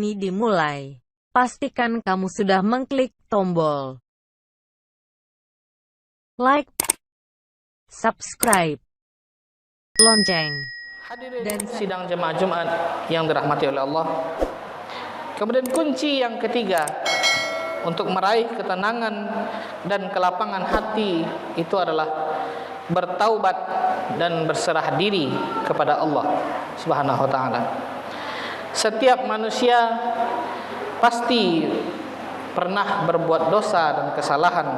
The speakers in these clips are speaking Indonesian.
ini dimulai, pastikan kamu sudah mengklik tombol like, subscribe, lonceng, dan sidang jemaah Jumat yang dirahmati oleh Allah. Kemudian kunci yang ketiga untuk meraih ketenangan dan kelapangan hati itu adalah bertaubat dan berserah diri kepada Allah Subhanahu wa taala. Setiap manusia pasti pernah berbuat dosa dan kesalahan.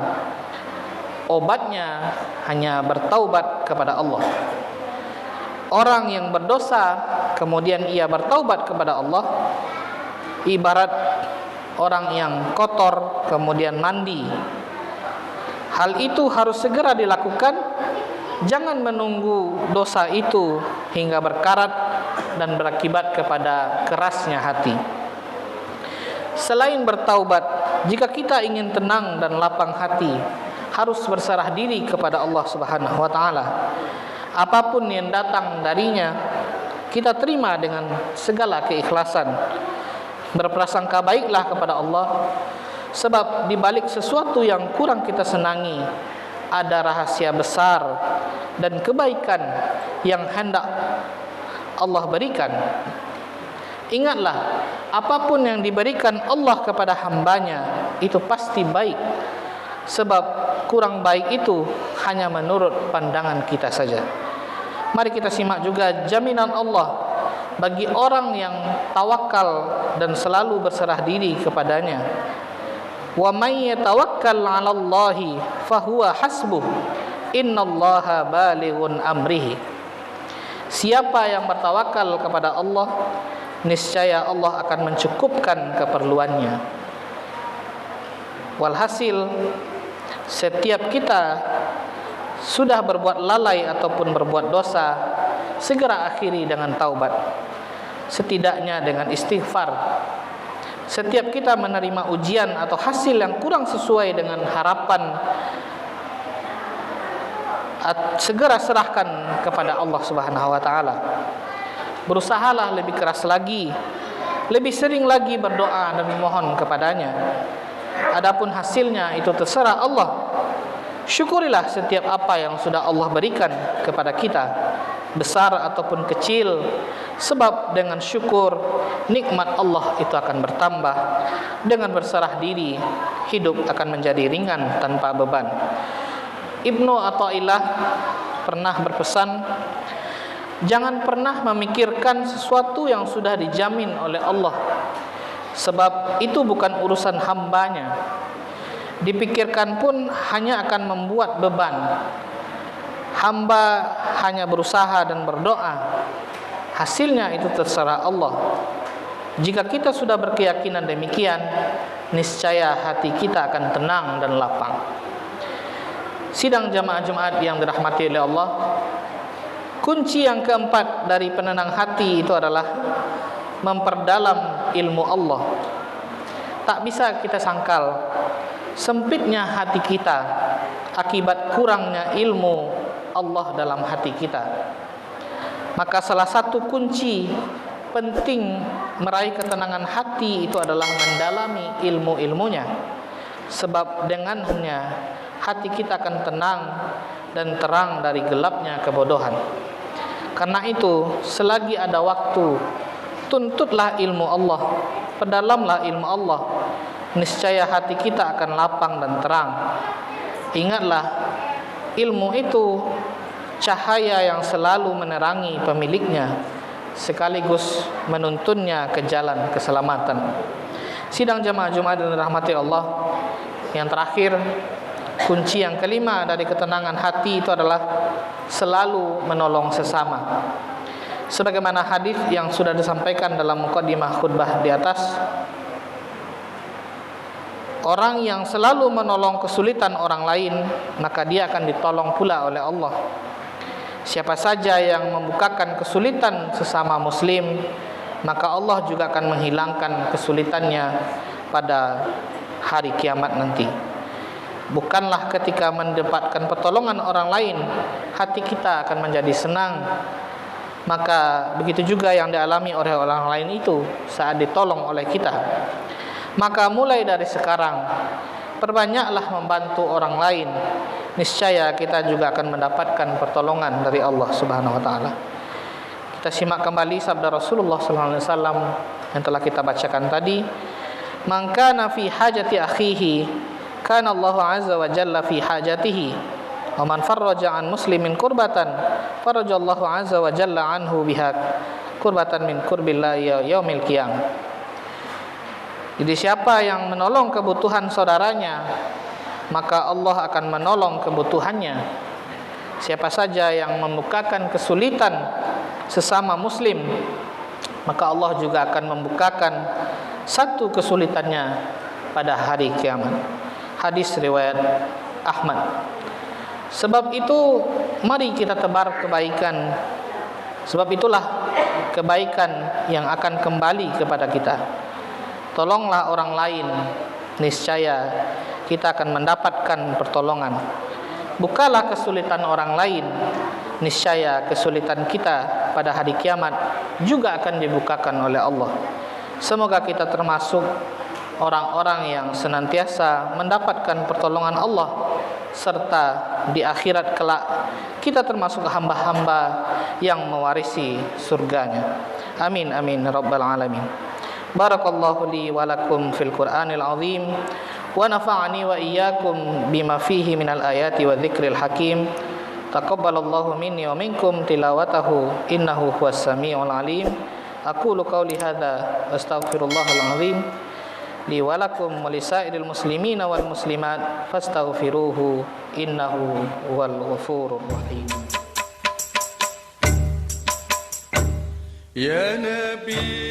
Obatnya hanya bertaubat kepada Allah. Orang yang berdosa kemudian ia bertaubat kepada Allah ibarat orang yang kotor kemudian mandi. Hal itu harus segera dilakukan. Jangan menunggu dosa itu hingga berkarat dan berakibat kepada kerasnya hati. Selain bertaubat, jika kita ingin tenang dan lapang hati, harus berserah diri kepada Allah Subhanahu wa taala. Apapun yang datang darinya, kita terima dengan segala keikhlasan. Berprasangka baiklah kepada Allah, sebab di balik sesuatu yang kurang kita senangi ada rahasia besar dan kebaikan yang hendak Allah berikan. Ingatlah, apapun yang diberikan Allah kepada hambanya itu pasti baik, sebab kurang baik itu hanya menurut pandangan kita saja. Mari kita simak juga jaminan Allah bagi orang yang tawakal dan selalu berserah diri kepadanya. Wa may yatawakkal 'alallahi fahuwa hasbuh, innallaha balighun amrihi. Siapa yang bertawakal kepada Allah, niscaya Allah akan mencukupkan keperluannya. Walhasil, setiap kita sudah berbuat lalai ataupun berbuat dosa, segera akhiri dengan taubat, setidaknya dengan istighfar. Setiap kita menerima ujian atau hasil yang kurang sesuai dengan harapan, segera serahkan kepada Allah Subhanahu wa taala. Berusahalah lebih keras lagi, lebih sering lagi berdoa dan memohon kepadanya. Adapun hasilnya itu terserah Allah. Syukurilah setiap apa yang sudah Allah berikan kepada kita, besar ataupun kecil, sebab dengan syukur nikmat Allah itu akan bertambah. Dengan berserah diri, hidup akan menjadi ringan tanpa beban. Ibnu Athaillah pernah berpesan, jangan pernah memikirkan sesuatu yang sudah dijamin oleh Allah, sebab itu bukan urusan hambanya. Dipikirkan pun hanya akan membuat beban. Hamba hanya berusaha dan berdoa, hasilnya itu terserah Allah. Jika kita sudah berkeyakinan demikian, niscaya hati kita akan tenang dan lapang. Sidang jamaah Jumat yang dirahmati oleh Allah, kunci yang keempat dari penenang hati itu adalah memperdalam ilmu Allah. Tak bisa kita sangkal sempitnya hati kita akibat kurangnya ilmu Allah dalam hati kita. Maka salah satu kunci penting meraih ketenangan hati itu adalah mendalami ilmu-ilmunya, sebab dengannya hati kita akan tenang dan terang dari gelapnya kebodohan. Karena itu, selagi ada waktu, tuntutlah ilmu Allah, perdalamlah ilmu Allah, niscaya hati kita akan lapang dan terang. Ingatlah, ilmu itu cahaya yang selalu menerangi pemiliknya, sekaligus menuntunnya ke jalan keselamatan. Sidang jamaah Jumat yang dirahmati Allah, yang terakhir, kunci yang kelima dari ketenangan hati itu adalah selalu menolong sesama. Sebagaimana hadis yang sudah disampaikan dalam mukadimah khutbah di atas, orang yang selalu menolong kesulitan orang lain, maka dia akan ditolong pula oleh Allah. Siapa saja yang membukakan kesulitan sesama muslim, maka Allah juga akan menghilangkan kesulitannya pada hari kiamat nanti. Bukanlah ketika mendapatkan pertolongan orang lain hati kita akan menjadi senang, Maka begitu juga yang dialami oleh orang lain itu saat ditolong oleh kita. Maka mulai dari sekarang perbanyaklah membantu orang lain. Niscaya kita juga akan mendapatkan pertolongan dari Allah Subhanahu wa taala. Kita simak kembali sabda Rasulullah sallallahu alaihi wasallam yang telah kita bacakan tadi. Man kana fi hajati akhihi kana Allah azza wa jalla fi hajatihi. Wa man farraja an muslimin kurbatan farajallahu azza wa jalla anhu biha kurbatan min kurbillahi yaumil qiyamah. Jadi siapa yang menolong kebutuhan saudaranya, maka Allah akan menolong kebutuhannya. Siapa saja yang membukakan kesulitan sesama muslim, maka Allah juga akan membukakan satu kesulitannya pada hari kiamat. Hadis riwayat Ahmad. Sebab itu mari kita tebar kebaikan. Sebab itulah kebaikan yang akan kembali kepada kita. Tolonglah orang lain, niscaya kita akan mendapatkan pertolongan. Bukalah kesulitan orang lain, niscaya kesulitan kita pada hari kiamat juga akan dibukakan oleh Allah. Semoga kita termasuk orang-orang yang senantiasa mendapatkan pertolongan Allah, serta di akhirat kelak kita termasuk hamba-hamba yang mewarisi surganya. Amin amin rabbal alamin. Barakallahu li wa lakum fil Qur'anil azim wa nafa'ani wa iyyakum bima fihi minal ayati wa dzikril hakim. Taqabbalallahu minni wa minkum tilawatahu innahu huwas samiul alim. Aqulu qawli hadza astaghfirullahal azim li wa lakum wa lisairil muslimina wal muslimat fastaghfiruhu innahu huwal ghafurur rahim. Ya Nabi